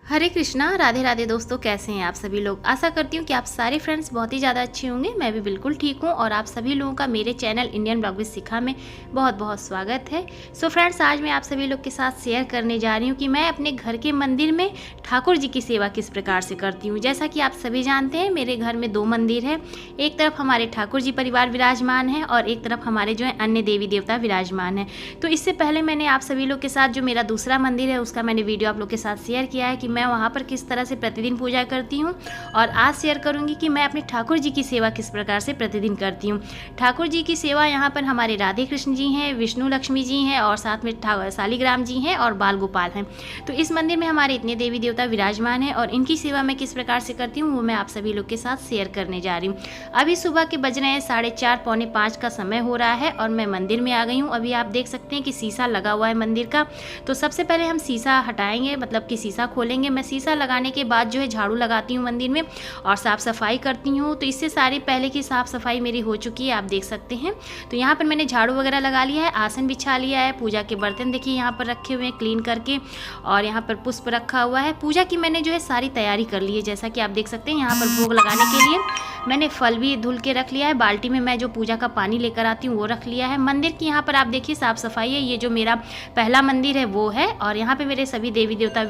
हरे कृष्णा, राधे राधे दोस्तों। कैसे हैं आप सभी लोग। आशा करती हूँ कि आप सारे फ्रेंड्स बहुत ही ज़्यादा अच्छे होंगे। मैं भी बिल्कुल ठीक हूँ और आप सभी लोगों का मेरे चैनल इंडियन ब्लॉग विद शिखा में बहुत बहुत स्वागत है। सो फ्रेंड्स, आज मैं आप सभी लोग के साथ शेयर करने जा रही हूँ कि मैं अपने घर के मंदिर में ठाकुर जी की सेवा किस प्रकार से करती हूँ। जैसा कि आप सभी जानते हैं, मेरे घर में 2 मंदिर है। एक तरफ हमारे ठाकुर जी परिवार विराजमान है और एक तरफ हमारे जो है अन्य देवी देवता विराजमान है। तो इससे पहले मैंने आप सभी लोग के साथ जो मेरा दूसरा मंदिर है उसका मैंने वीडियो आप लोग के साथ शेयर किया है कि मैं वहाँ पर किस तरह से प्रतिदिन पूजा करती हूँ। और आज शेयर करूँगी कि मैं अपने ठाकुर जी की सेवा किस प्रकार से प्रतिदिन करती हूँ। ठाकुर जी की सेवा यहाँ पर हमारे राधे कृष्ण जी हैं, विष्णु लक्ष्मी जी हैं और साथ में शालिग्राम जी हैं और बाल गोपाल हैं। तो इस मंदिर में हमारे इतने देवी देवता विराजमान हैं और इनकी सेवा मैं किस प्रकार से करती हूँ वो मैं आप सभी लोग के साथ शेयर करने जा रही हूँ। अभी सुबह के बज रहे हैं 4:30 पौने 5 का समय हो रहा है और मैं मंदिर में आ गई हूँ। अभी आप देख सकते हैं कि शीशा लगा हुआ है मंदिर का। तो सबसे पहले हम शीशा हटाएंगे, मतलब कि शीशा खोलेंगे। मैं शीशा लगाने के बाद जो है झाड़ू लगाती हूँ मंदिर में और साफ़ सफाई करती हूँ। तो इससे सारी पहले की साफ़ सफाई मेरी हो चुकी है, आप देख सकते हैं। तो यहाँ पर मैंने झाड़ू वगैरह लगा लिया है, आसन बिछा लिया है, पूजा के बर्तन देखिए यहाँ पर रखे हुए हैं क्लीन करके और यहाँ पर पुष्प रखा हुआ है। पूजा की मैंने जो है सारी तैयारी कर ली है। जैसा कि आप देख सकते हैं, यहाँ पर भोग लगाने के लिए मैंने फल भी धुल के रख लिया है। बाल्टी में मैं जो पूजा का पानी लेकर आती हूँ वो रख लिया है। मंदिर की यहाँ पर आप देखिए साफ़ सफाई है। ये जो मेरा पहला मंदिर है वो है और यहाँ पे मेरे सभी देवी देवता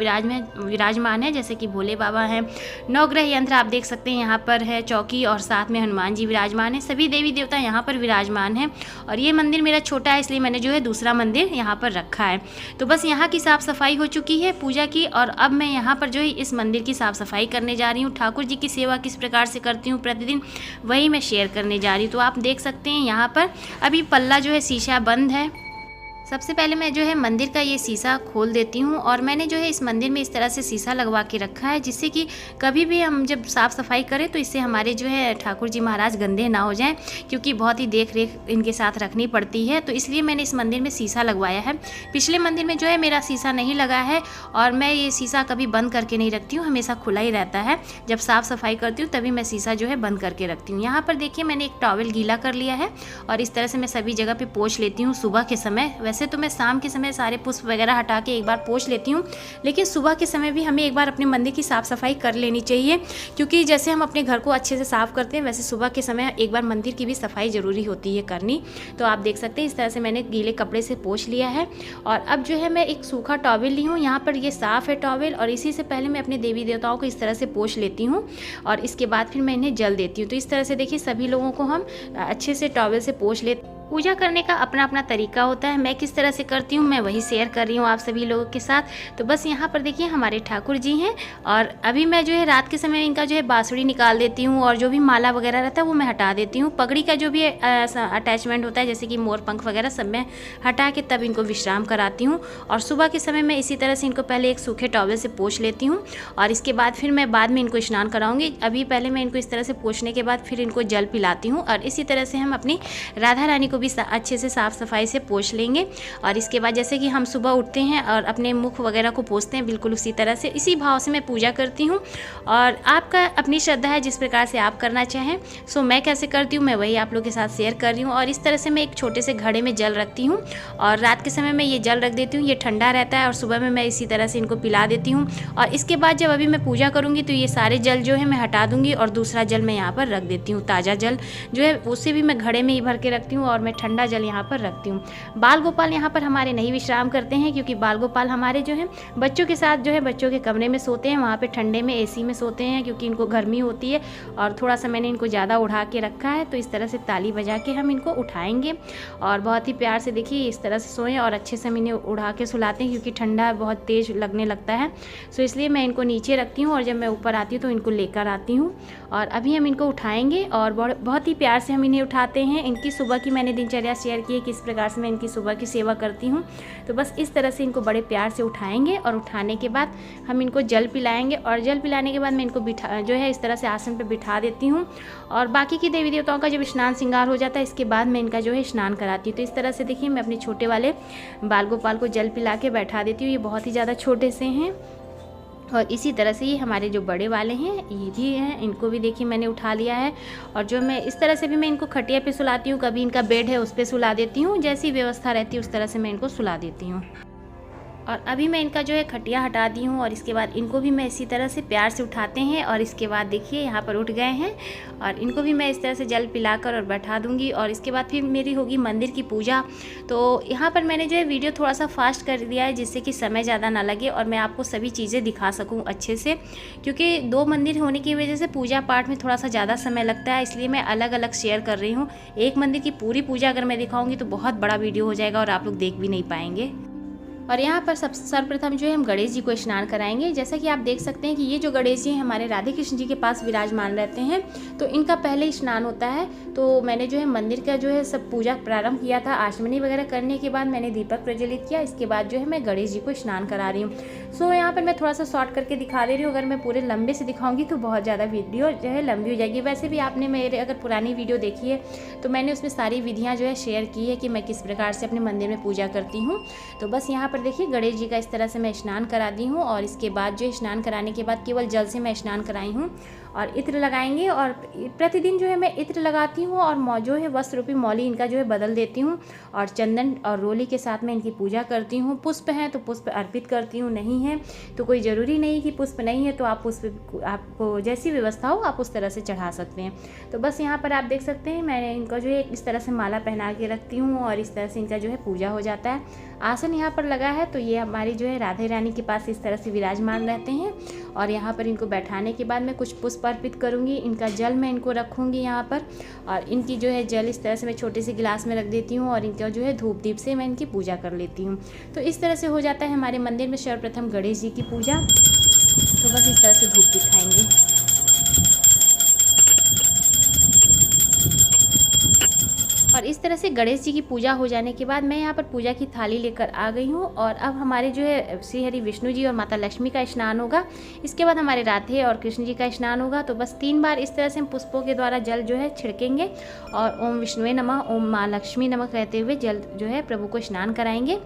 विराजमान है, जैसे कि भोले बाबा हैं। नवग्रह यंत्र आप देख सकते हैं यहाँ पर है, चौकी और साथ में हनुमान जी विराजमान है। सभी देवी देवता यहाँ पर विराजमान हैं और ये मंदिर मेरा छोटा है इसलिए मैंने जो है दूसरा मंदिर यहाँ पर रखा है। तो बस यहाँ की साफ़ सफाई हो चुकी है पूजा की और अब मैं यहाँ पर जो है इस मंदिर की साफ़ सफाई करने जा रही हूँ। ठाकुर जी की सेवा किस प्रकार से करती हूँ प्रतिदिन वही मैं शेयर करने जा रही हूँ। तो आप देख सकते हैं यहाँ पर अभी पल्ला जो है शीशा बंद है। सबसे पहले मैं जो है मंदिर का ये शीशा खोल देती हूँ और मैंने जो है इस मंदिर में इस तरह से शीशा लगवा के रखा है जिससे कि कभी भी हम जब साफ़ सफाई करें तो इससे हमारे जो है ठाकुर जी महाराज गंदे ना हो जाएं, क्योंकि बहुत ही देख रेख इनके साथ रखनी पड़ती है। तो इसलिए मैंने इस मंदिर में शीशा लगवाया है। पिछले मंदिर में जो है मेरा शीशा नहीं लगा है और मैं ये शीशा कभी बंद करके नहीं रखती हूँ, हमेशा खुला ही रहता है। जब साफ़ सफाई करती हूँ तभी मैं शीशा जो है बंद करके रखती हूँ। यहाँ पर देखिए मैंने एक टॉवल गीला कर लिया है और इस तरह से मैं सभी जगह पर पोंछ लेती हूँ सुबह के समय। वैसे तो मैं शाम के समय सारे पुष्प वगैरह हटा के एक बार पोंछ लेती हूँ, लेकिन सुबह के समय भी हमें एक बार अपने मंदिर की साफ़ सफाई कर लेनी चाहिए, क्योंकि जैसे हम अपने घर को अच्छे से साफ़ करते हैं वैसे सुबह के समय एक बार मंदिर की भी सफाई ज़रूरी होती है करनी। तो आप देख सकते हैं इस तरह से मैंने गीले कपड़े से पोंछ लिया है और अब जो है मैं एक सूखा टॉवल ली हूँ। यहाँ पर ये साफ़ है टॉवल और इसी से पहले मैं अपने देवी देवताओं को इस तरह से पोंछ लेती हूँ और इसके बाद फिर मैं इन्हें जल देती हूँ। तो इस तरह से देखिए सभी लोगों को हम अच्छे से टॉवल से पोंछ लेते। पूजा करने का अपना अपना तरीका होता है, मैं किस तरह से करती हूँ मैं वही शेयर कर रही हूँ आप सभी लोगों के साथ। तो बस यहाँ पर देखिए हमारे ठाकुर जी हैं और अभी मैं जो है रात के समय इनका जो है बांसुरी निकाल देती हूँ और जो भी माला वगैरह रहता है वो मैं हटा देती हूँ। पगड़ी का जो भी अटैचमेंट होता है जैसे कि मोर पंख वगैरह सब मैं हटा के तब इनको विश्राम कराती हूँ। और सुबह के समय मैं इसी तरह से इनको पहले एक सूखे टॉवल से पोंछ लेती हूँ और इसके बाद फिर मैं बाद में इनको स्नान कराऊंगी। अभी पहले मैं इनको इस तरह से पोंछने के बाद फिर इनको जल पिलाती हूँ और इसी तरह से हम अपनी राधा रानी को भी अच्छे से साफ़ सफाई से पोंछ लेंगे। और इसके बाद जैसे कि हम सुबह उठते हैं और अपने मुख वगैरह को पोंछते हैं, बिल्कुल उसी तरह से इसी भाव से मैं पूजा करती हूँ। और आपका अपनी श्रद्धा है जिस प्रकार से आप करना चाहें। सो मैं कैसे करती हूँ मैं वही आप लोग के साथ शेयर कर रही हूँ। और इस तरह से मैं एक छोटे से घड़े में जल रखती हूँ और रात के समय मैं ये जल रख देती हूँ, ये ठंडा रहता है और सुबह में मैं इसी तरह से इनको पिला देती हूँ। और इसके बाद जब अभी मैं पूजा करूँगी तो ये सारे जल जो है मैं हटा दूँगी और दूसरा जल मैं यहाँ पर रख देती हूँ। ताज़ा जल जो है उसे भी मैं घड़े में ही भर के रखती हूँ और मैं ठंडा जल यहाँ पर रखती हूँ। बाल गोपाल यहाँ पर हमारे नहीं विश्राम करते हैं, क्योंकि बाल गोपाल हमारे जो है बच्चों के साथ जो है बच्चों के कमरे में सोते हैं, वहाँ पे ठंडे में एसी में सोते हैं क्योंकि इनको गर्मी होती है और थोड़ा सा मैंने इनको ज़्यादा उड़ा के रखा है। तो इस तरह से ताली बजा के हम इनको उठाएंगे और बहुत ही प्यार से देखिए इस तरह से सोएं और अच्छे से हम इन्हें उड़ा के सुलाते हैं, क्योंकि ठंडा बहुत तेज़ लगने लगता है। सो इसलिए मैं इनको नीचे रखती हूँ और जब मैं ऊपर आती हूँ तो इनको लेकर आती हूँ। और अभी हम इनको उठाएंगे और बहुत ही प्यार से हम इन्हें उठाते हैं। इनकी सुबह की मैंने दिनचर्या शेयर की है किस प्रकार से मैं इनकी सुबह की सेवा करती हूँ। तो बस इस तरह से इनको बड़े प्यार से उठाएंगे और उठाने के बाद हम इनको जल पिलाएंगे और जल पिलाने के बाद मैं इनको जो है इस तरह से आसन पर बिठा देती हूँ। और बाकी की देवी देवताओं का जब स्नान श्रृंगार हो जाता है इसके बाद मैं इनका जो है स्नान कराती हूँ। तो इस तरह से देखिए मैं अपने छोटे वाले बाल गोपाल को जल पिला के बैठा देती हूँ। ये बहुत ही ज़्यादा छोटे से हैं और इसी तरह से ये हमारे जो बड़े वाले हैं ये भी हैं, इनको भी देखिए मैंने उठा लिया है। और जो मैं इस तरह से भी मैं इनको खटिया पे सुलाती हूँ, कभी इनका बेड है उस पर सुला देती हूँ, जैसी व्यवस्था रहती है उस तरह से मैं इनको सुला देती हूँ। और अभी मैं इनका जो है खटिया हटा दी हूँ और इसके बाद इनको भी मैं इसी तरह से प्यार से उठाते हैं और इसके बाद देखिए यहाँ पर उठ गए हैं और इनको भी मैं इस तरह से जल पिलाकर और बैठा दूँगी। और इसके बाद फिर मेरी होगी मंदिर की पूजा। तो यहाँ पर मैंने जो है वीडियो थोड़ा सा फास्ट कर दिया है जिससे कि समय ज़्यादा ना लगे और मैं आपको सभी चीज़ें दिखा सकूँ अच्छे से, क्योंकि 2 मंदिर होने की वजह से पूजा पाठ में थोड़ा सा ज़्यादा समय लगता है, इसलिए मैं अलग अलग शेयर कर रही हूँ। एक मंदिर की पूरी पूजा अगर मैं दिखाऊँगी तो बहुत बड़ा वीडियो हो जाएगा और आप लोग देख भी नहीं पाएंगे। और यहाँ पर सर्वप्रथम जो है हम गणेश जी को स्नान कराएंगे। जैसा कि आप देख सकते हैं कि ये जो गणेश जी हैं हमारे राधे कृष्ण जी के पास विराजमान रहते हैं, तो इनका पहले स्नान होता है। तो मैंने जो है मंदिर का जो है सब पूजा प्रारंभ किया था। आचमनी वगैरह करने के बाद मैंने दीपक प्रज्वलित किया। इसके बाद जो है मैं गणेश जी को स्नान करा रही हूँ। सो यहाँ पर मैं थोड़ा सा शॉर्ट करके दिखा दे रही हूँ। अगर मैं पूरे लंबे से दिखाऊंगी तो बहुत ज़्यादा वीडियो जो है लंबी हो जाएगी। वैसे भी आपने मेरे अगर पुरानी वीडियो देखी है तो मैंने उसमें सारी विधियाँ जो है शेयर की है कि मैं किस प्रकार से अपने मंदिर में पूजा करती हूँ। तो बस यहाँ पर देखिए गणेश जी का इस तरह से मैं स्नान करा दी हूँ और इसके बाद जो स्नान कराने के बाद केवल जल से मैं स्नान कराई हूँ और इत्र लगाएंगे। और प्रतिदिन जो है मैं इत्र लगाती हूँ और जो है वस्त्र रूपी मौली इनका जो है बदल देती हूँ और चंदन और रोली के साथ में इनकी पूजा करती हूँ। पुष्प हैं तो पुष्प अर्पित करती हूँ, नहीं है तो कोई ज़रूरी नहीं कि पुष्प नहीं है तो आप पुष्प आपको जैसी व्यवस्था हो आप उस तरह से चढ़ा सकते हैं। तो बस यहाँ पर आप देख सकते हैं मैंने इनका जो है इस तरह से माला पहना के रखती हूँ और इस तरह से इनका जो है पूजा हो जाता है। आसन यहाँ पर लगा है तो ये हमारी जो है राधे रानी के पास इस तरह से विराजमान रहते हैं और यहाँ पर इनको बैठाने के बाद मैं कुछ पुष्प अर्पित करूँगी। इनका जल मैं इनको रखूँगी यहाँ पर और इनकी जो है जल इस तरह से मैं छोटे से गिलास में रख देती हूँ और इनका जो है धूप दीप से मैं इनकी पूजा कर लेती हूँ। तो इस तरह से हो जाता है हमारे मंदिर में सर्वप्रथम गणेश जी की पूजा। तो बस इस तरह से धूप दिखाएंगे। और इस तरह से गणेश जी की पूजा हो जाने के बाद मैं यहाँ पर पूजा की थाली लेकर आ गई हूँ और अब हमारे जो है श्री हरि विष्णु जी और माता लक्ष्मी का स्नान होगा। इसके बाद हमारे राधे और कृष्ण जी का स्नान होगा। तो बस 3 बार इस तरह से हम पुष्पों के द्वारा जल जो है छिड़केंगे और ओम विष्णुवे नमः ओम माँ लक्ष्मी नमः कहते हुए जल जो है प्रभु को स्नान कराएंगे।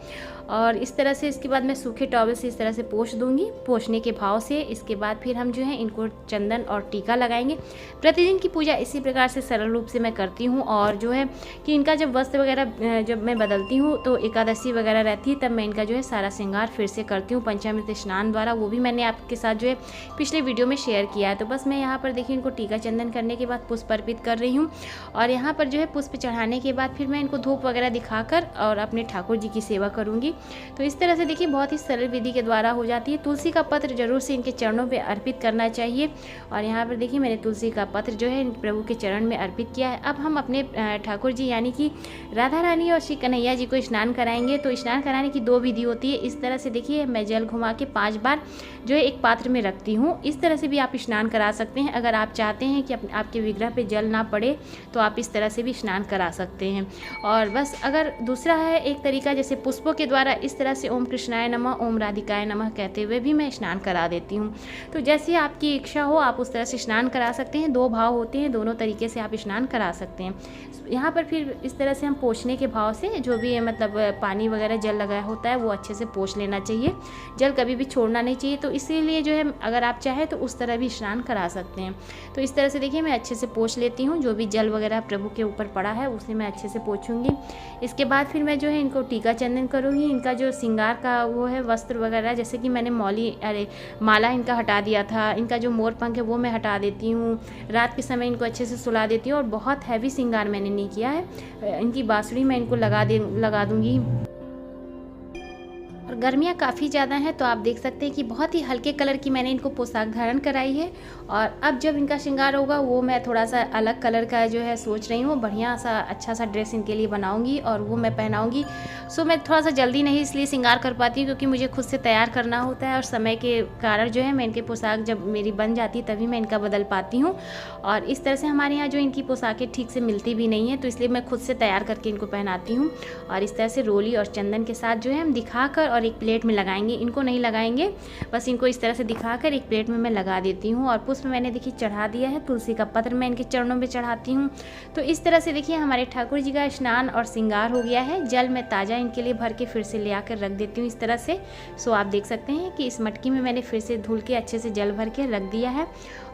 और इस तरह से इसके बाद मैं सूखे टॉवल से इस तरह से पोंछ दूंगी, पोंछने के भाव से। इसके बाद फिर हम जो है इनको चंदन और टीका लगाएंगे। प्रतिदिन की पूजा इसी प्रकार से सरल रूप से मैं करती हूँ और जो है कि इनका जब वस्त्र वगैरह जब मैं बदलती हूँ तो एकादशी वगैरह रहती है तब मैं इनका जो है सारा श्रृंगार फिर से करती हूँ पंचामृत स्नान द्वारा। वो भी मैंने आपके साथ जो है पिछले वीडियो में शेयर किया है। तो बस मैं यहाँ पर देखिए इनको टीका चंदन करने के बाद पुष्प अर्पित कर रही हूँ और यहाँ पर जो है पुष्प चढ़ाने के बाद फिर मैं इनको धूप वगैरह दिखाकर और अपने ठाकुर जी की सेवा करूँगी। तो इस तरह से देखिए बहुत ही सरल विधि के द्वारा हो जाती है। तुलसी का पत्र जरूर से इनके चरणों पे अर्पित करना चाहिए और यहाँ पर देखिए मैंने तुलसी का पत्र जो है प्रभु के चरण में अर्पित किया है। अब हम अपने ठाकुर जी यानी कि राधा रानी और श्री कन्हैया जी को स्नान कराएंगे। तो स्नान कराने की 2 विधि होती है। इस तरह से देखिए मैं जल घुमा के 5 बार जो है एक पात्र में रखती हूँ। इस तरह से भी आप स्नान करा सकते हैं। अगर आप चाहते हैं कि आपके विग्रह पे जल ना पड़े तो आप इस तरह से भी स्नान करा सकते हैं। और बस अगर दूसरा है एक तरीका जैसे पुष्पों के द्वारा इस तरह से ओम कृष्णाय नमः ओम राधिकाय नमः कहते हुए भी मैं स्नान करा देती हूँ। तो जैसे आपकी इच्छा हो आप उस तरह से स्नान करा सकते हैं। 2 भाव होते हैं, दोनों तरीके से आप स्नान करा सकते हैं। यहाँ पर फिर इस तरह से हम पोंछने के भाव से जो भी मतलब पानी वगैरह जल लगाया होता है वो अच्छे से पोंछ लेना चाहिए। जल कभी भी छोड़ना नहीं चाहिए। तो इसीलिए जो है अगर आप चाहें तो उस तरह भी स्नान करा सकते हैं। तो इस तरह से देखिए मैं अच्छे से पोंछ लेती हूँ। जो भी जल वगैरह प्रभु के ऊपर पड़ा है उसे मैं अच्छे से पोंछूंगी। इसके बाद फिर मैं जो है इनको टीका चंदन करूँगी। इनका जो श्रृंगार का वो है वस्त्र वगैरह जैसे कि मैंने माला इनका हटा दिया था। इनका जो मोर पंख है वो मैं हटा देती हूँ। रात के समय इनको अच्छे से सुला देती हूँ और बहुत हैवी श्रृंगार मैंने नहीं किया है। इनकी बांसुरी मैं इनको लगा दूंगी। और गर्मियाँ काफ़ी ज़्यादा हैं तो आप देख सकते हैं कि बहुत ही हल्के कलर की मैंने इनको पोशाक धारण कराई है। और अब जब इनका श्रृंगार होगा वो मैं थोड़ा सा अलग कलर का जो है सोच रही हूँ। बढ़िया सा अच्छा सा ड्रेस इनके लिए बनाऊंगी और वो मैं पहनाऊंगी। सो मैं थोड़ा सा जल्दी नहीं इसलिए श्रृंगार कर पाती हूँ क्योंकि मुझे खुद से तैयार करना होता है और समय के कारण जो है मैं इनके पोशाक जब मेरी बन जाती है तभी मैं इनका बदल पाती हूँ। और इस तरह से हमारे यहाँ जो इनकी पोशाकें ठीक से मिलती भी नहीं है तो इसलिए मैं खुद से तैयार करके इनको पहनाती हूँ। और इस तरह से रोली और चंदन के साथ जो है हम दिखाकर और एक प्लेट में लगाएंगे। इनको नहीं लगाएंगे, बस इनको इस तरह से दिखाकर एक प्लेट में मैं लगा देती हूँ। और पुष्प मैंने देखिए चढ़ा दिया है। तुलसी का पत्र मैं इनके चरणों में चढ़ाती हूँ। तो इस तरह से देखिए हमारे ठाकुर जी का स्नान और श्रृंगार हो गया है। जल मैं ताज़ा इनके लिए भर के फिर से ले आकर रख देती हूँ इस तरह से। सो आप देख सकते हैं कि इस मटकी में मैंने फिर से धुल के अच्छे से जल भर के रख दिया है।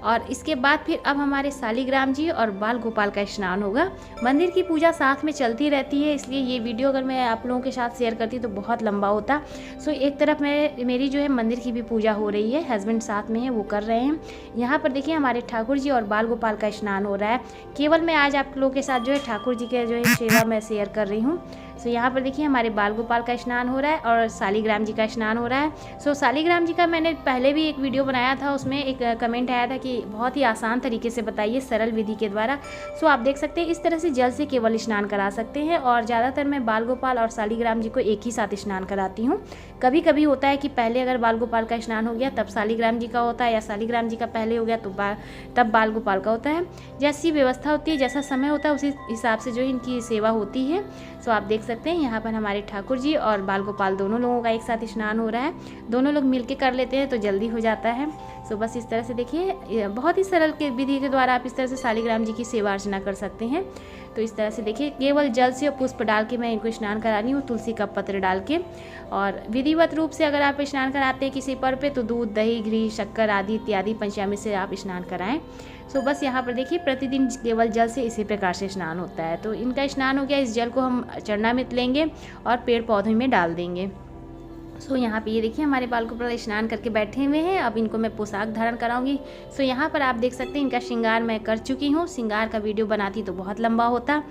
और इसके बाद फिर अब हमारे शालिग्राम जी और बाल गोपाल का स्नान होगा। मंदिर की पूजा साथ में चलती रहती है, इसलिए ये वीडियो अगर मैं आप लोगों के साथ शेयर करती तो बहुत लंबा होता। सो एक तरफ मेरी जो है मंदिर की भी पूजा हो रही है, हस्बैंड साथ में है, वो कर रहे हैं। यहाँ पर देखिए हमारे ठाकुर जी और बाल गोपाल का स्नान हो रहा है। केवल मैं आज आप लोगों के साथ जो है ठाकुर जी के जो है सेवा मैं शेयर कर रही हूँ। सो यहाँ पर देखिए हमारे बाल गोपाल का स्नान हो रहा है और शालिग्राम जी का स्नान हो रहा है। सो शालिग्राम जी का मैंने पहले भी एक वीडियो बनाया था, उसमें एक कमेंट आया था कि बहुत ही आसान तरीके से बताइए सरल विधि के द्वारा। सो आप देख सकते हैं इस तरह से जल से केवल स्नान करा सकते हैं, और ज़्यादातर मैं बाल गोपाल और शालिग्राम जी को एक ही साथ स्नान कराती हूँ। कभी कभी होता है कि पहले अगर बाल गोपाल का स्नान हो गया तब शालिग्राम जी का होता है, या शालिग्राम जी का पहले हो गया तो तब बाल गोपाल का होता है। जैसी व्यवस्था होती है, जैसा समय होता है, उसी हिसाब से जो इनकी सेवा होती है। सो आप देख सकते हैं यहाँ पर हमारे ठाकुर जी और बाल गोपाल दोनों लोगों का एक साथ स्नान हो रहा है। दोनों लोग मिलके कर लेते हैं तो जल्दी हो जाता है। सो बस इस तरह से देखिए बहुत ही सरल के विधि के द्वारा आप इस तरह से शालिग्राम जी की सेवा अर्चना कर सकते हैं। तो इस तरह से देखिए केवल जल से और पुष्प डाल के मैं इनको स्नान करा रही हूँ, तुलसी का पत्र डाल के। और विधिवत रूप से अगर आप स्नान कराते हैं किसी पर्व पे तो दूध, दही, घी, शक्कर आदि इत्यादि पंचामृत से आप स्नान कराएं। सो बस यहाँ पर देखिए प्रतिदिन केवल जल से इसी प्रकार से स्नान होता है। तो इनका स्नान हो गया, इस जल को हम चरणामृत लेंगे और पेड़ पौधों में डाल देंगे। सो यहाँ पे ये देखिए हमारे बाल गोपाल स्नान करके बैठे हुए हैं। अब इनको मैं पोशाक धारण कराऊंगी। सो यहाँ पर आप देख सकते हैं इनका श्रृंगार मैं कर चुकी हूँ। श्रृंगार का वीडियो बनाती तो बहुत लंबा होता।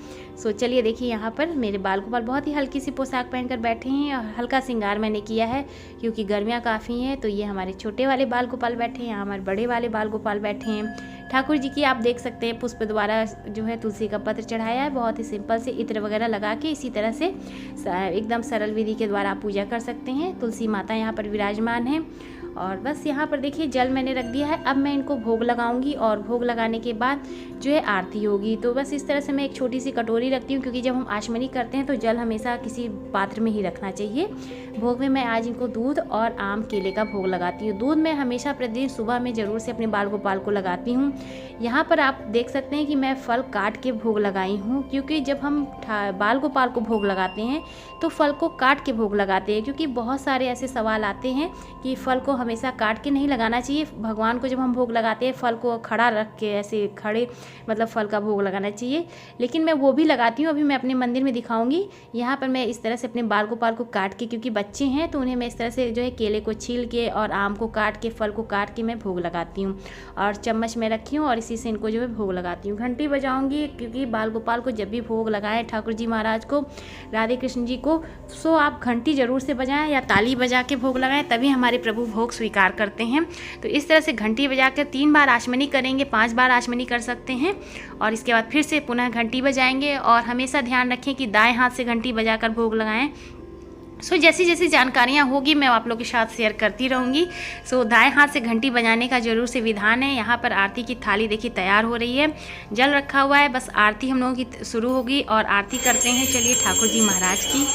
सो चलिए देखिए यहाँ पर मेरे बाल गोपाल बहुत ही हल्की सी पोशाक पहनकर बैठे हैं, और हल्का श्रृंगार मैंने किया है क्योंकि गर्मियाँ काफ़ी हैं। तो ये हमारे छोटे वाले बाल गोपाल बैठे हैं, यहाँ हमारे बड़े वाले बाल गोपाल बैठे हैं। ठाकुर जी की आप देख सकते हैं पुष्प द्वारा जो है तुलसी का पत्र चढ़ाया है, बहुत ही सिंपल से इत्र वगैरह लगा के इसी तरह से एकदम सरल विधि के द्वारा आप पूजा कर सकते हैं। तुलसी माता यहाँ पर विराजमान है। और बस यहाँ पर देखिए जल मैंने रख दिया है। अब मैं इनको भोग लगाऊंगी, और भोग लगाने के बाद जो है आरती होगी। तो बस इस तरह से मैं एक छोटी सी कटोरी रखती हूँ, क्योंकि जब हम आचमनी करते हैं तो जल हमेशा किसी पात्र में ही रखना चाहिए। भोग में मैं आज इनको दूध और आम केले का भोग लगाती हूँ। दूध मैं हमेशा प्रतिदिन सुबह में ज़रूर से अपने बाल गोपाल को लगाती हूँ। यहाँ पर आप देख सकते हैं कि मैं फल काट के भोग लगाई हूँ, क्योंकि जब हम बाल गोपाल को भोग लगाते हैं तो फल को काट के भोग लगाते हैं। क्योंकि बहुत सारे ऐसे सवाल आते हैं कि फल को हमेशा काट के नहीं लगाना चाहिए। भगवान को जब हम भोग लगाते हैं फल को खड़ा रख के ऐसे खड़े मतलब फल का भोग लगाना चाहिए, लेकिन मैं वो भी लगाती हूँ। अभी मैं अपने मंदिर में दिखाऊंगी। यहाँ पर मैं इस तरह से अपने बाल गोपाल को काट के, क्योंकि बच्चे हैं तो उन्हें मैं इस तरह से जो है केले को छील के और आम को काट के, फल को काट के मैं भोग लगाती हूँ, और चम्मच में रखी हूँ और इसी से इनको जो है भोग लगाती हूँ। घंटी बजाऊंगी, क्योंकि बाल गोपाल को जब भी भोग लगाएं ठाकुर जी महाराज को, राधे कृष्ण जी को, सो आप घंटी जरूर से बजाएं या ताली बजा के भोग लगाएं, तभी हमारे प्रभु भोग स्वीकार करते हैं। तो इस तरह से घंटी बजा कर 3 बार आचमनी करेंगे, 5 बार आचमनी कर सकते हैं, और इसके बाद फिर से पुनः घंटी बजाएंगे। और हमेशा ध्यान रखें कि दाएं हाथ से घंटी बजाकर भोग लगाएं। सो जैसी जैसी जानकारियाँ होगी मैं आप लोगों के साथ शेयर करती रहूँगी। सो दाएं हाथ से घंटी बजाने का जरूर से विधान है। यहाँ पर आरती की थाली देखिए तैयार हो रही है, जल रखा हुआ है, बस आरती हम लोगों की शुरू होगी और आरती करते हैं। चलिए ठाकुर जी महाराज की।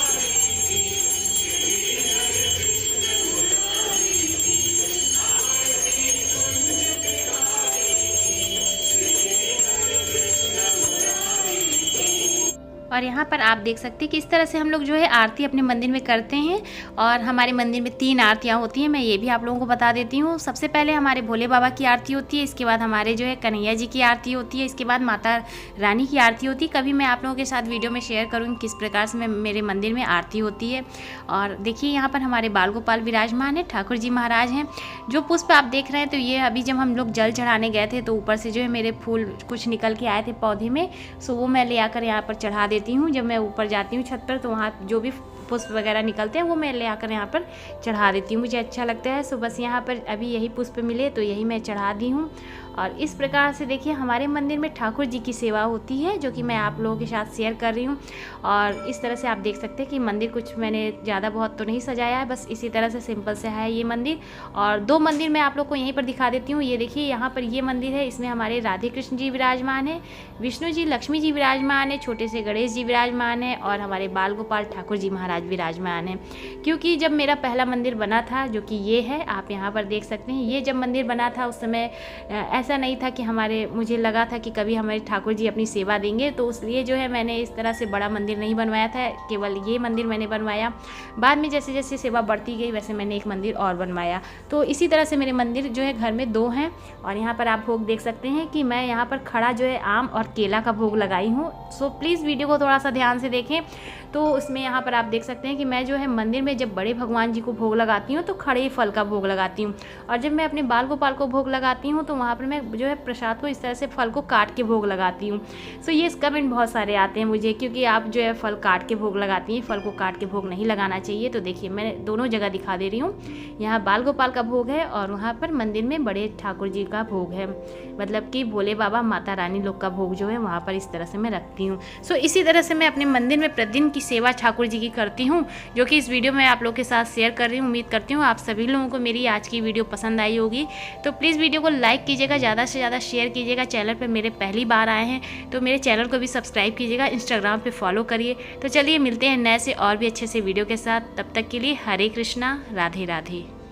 और यहाँ पर आप देख सकते हैं कि इस तरह से हम लोग जो है आरती अपने मंदिर में करते हैं। और हमारे मंदिर में 3 आरतियाँ होती हैं, मैं ये भी आप लोगों को बता देती हूँ। सबसे पहले हमारे भोले बाबा की आरती होती है, इसके बाद हमारे जो है कन्हैया जी की आरती होती है, इसके बाद माता रानी की आरती होती है। कभी मैं आप लोगों के साथ वीडियो में शेयर करूँगी किस प्रकार से मेरे मंदिर में आरती होती है। और देखिए यहाँ पर हमारे बाल गोपाल विराजमान है, ठाकुर जी महाराज हैं। जो पुष्प आप देख रहे हैं, तो ये अभी जब हम लोग जल चढ़ाने गए थे तो ऊपर से जो है मेरे फूल कुछ निकल के आए थे पौधे में, सो वो मैं ले आकर यहाँ पर चढ़ा देती हूँ। जब मैं ऊपर जाती हूँ छत पर तो वहाँ जो भी पुष्प वगैरह निकलते हैं वो मैं ले आकर यहाँ पर चढ़ा देती हूँ, मुझे अच्छा लगता है। सो बस यहाँ पर अभी यही पुष्प मिले तो यही मैं चढ़ा दी हूँ। और इस प्रकार से देखिए हमारे मंदिर में ठाकुर जी की सेवा होती है, जो कि मैं आप लोगों के साथ शेयर कर रही हूँ। और इस तरह से आप देख सकते हैं कि मंदिर कुछ मैंने ज़्यादा बहुत तो नहीं सजाया है, बस इसी तरह से सिंपल से है ये मंदिर। और 2 मंदिर मैं आप लोग को यहीं पर दिखा देती हूँ। ये देखिए यहाँ पर ये मंदिर है, इसमें हमारे राधे कृष्ण जी विराजमान है, विष्णु जी, लक्ष्मी जी विराजमान है, छोटे से गणेश जी विराजमान है, और हमारे बाल गोपाल ठाकुर जी महाराज महाराज विराजमान हैं। क्योंकि जब मेरा पहला मंदिर बना था, जो कि ये है, आप यहाँ पर देख सकते हैं, ये जब मंदिर बना था उस समय ऐसा नहीं था कि मुझे लगा था कि कभी हमारे ठाकुर जी अपनी सेवा देंगे, तो इसलिए जो है मैंने इस तरह से बड़ा मंदिर नहीं बनवाया था, केवल ये मंदिर मैंने बनवाया। बाद में जैसे जैसे सेवा बढ़ती गई वैसे मैंने एक मंदिर और बनवाया। तो इसी तरह से मेरे मंदिर जो है घर में 2 हैं। और यहाँ पर आप भोग देख सकते हैं कि मैं यहाँ पर खड़ा जो है आम और केला का भोग लगाई हूँ। सो प्लीज़ वीडियो को थोड़ा सा ध्यान से देखें। तो उसमें यहाँ पर आप देख सकते हैं कि मैं जो है मंदिर में जब बड़े भगवान जी को भोग लगाती हूँ तो खड़े फल का भोग लगाती हूँ, और जब मैं अपने बाल गोपाल को भोग लगाती हूँ तो वहाँ पर मैं जो है प्रसाद को इस तरह से फल को काट के भोग लगाती हूँ। सो ये कमेंट बहुत सारे आते हैं मुझे, क्योंकि आप जो है फल काट के भोग लगाती हैं, फल को काट के भोग नहीं लगाना चाहिए। तो देखिए मैं दोनों जगह दिखा दे रही हूँ, यहाँ बाल गोपाल का भोग है और वहाँ पर मंदिर में बड़े ठाकुर जी का भोग है, मतलब कि भोले बाबा माता रानी लोग का भोग जो है वहाँ पर इस तरह से मैं रखती हूँ। सो इसी तरह से मैं अपने मंदिर में प्रतिदिन की सेवा ठाकुर जी की करती हूँ, जो कि इस वीडियो में आप लोग के साथ शेयर कर रही हूँ। उम्मीद करती हूँ आप सभी लोगों को मेरी आज की वीडियो पसंद आई होगी। तो प्लीज़ वीडियो को लाइक कीजिएगा, ज़्यादा से ज़्यादा शेयर कीजिएगा। चैनल पर मेरे पहली बार आए हैं तो मेरे चैनल को भी सब्सक्राइब कीजिएगा, इंस्टाग्राम पर फॉलो करिए। तो चलिए मिलते हैं नए से और भी अच्छे से वीडियो के साथ, तब तक के लिए हरे कृष्णा, राधे राधे।